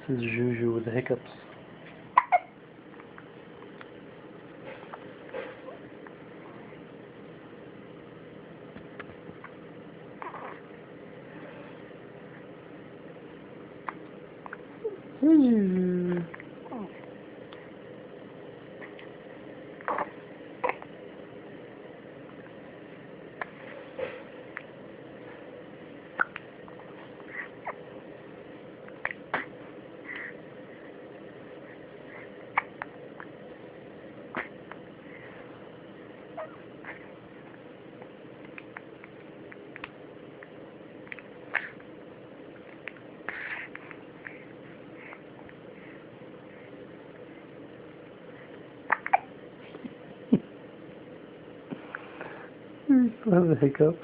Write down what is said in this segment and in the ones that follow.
This is Juju with the hiccups. Still have the hiccups.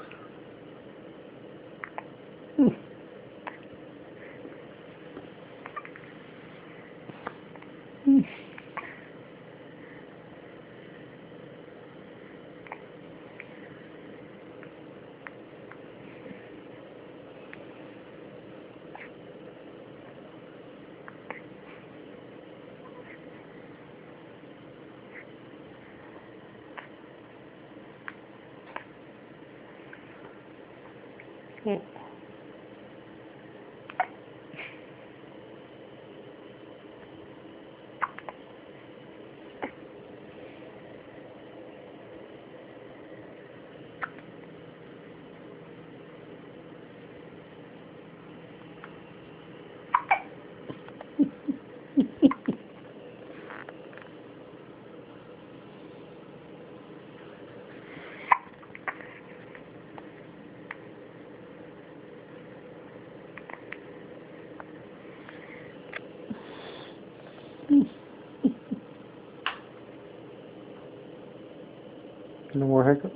No more hiccups?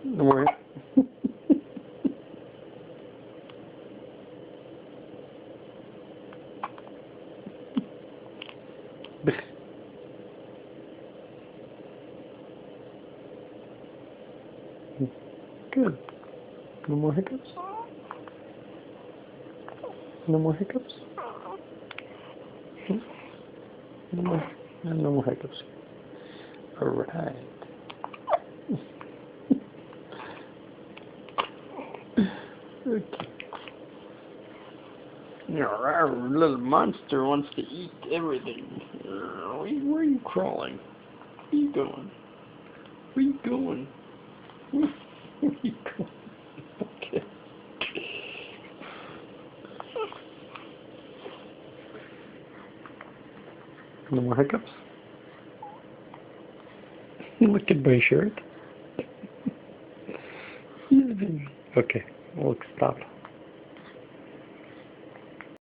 No more hiccups? Good. No more hiccups? No more hiccups? No more hiccups. Alright. Okay. Our little monster wants to eat everything. Where are you crawling? Where are you going? Where are you going? Where are you going? Okay. No more hiccups? Look at my shirt. Okay, we'll stop.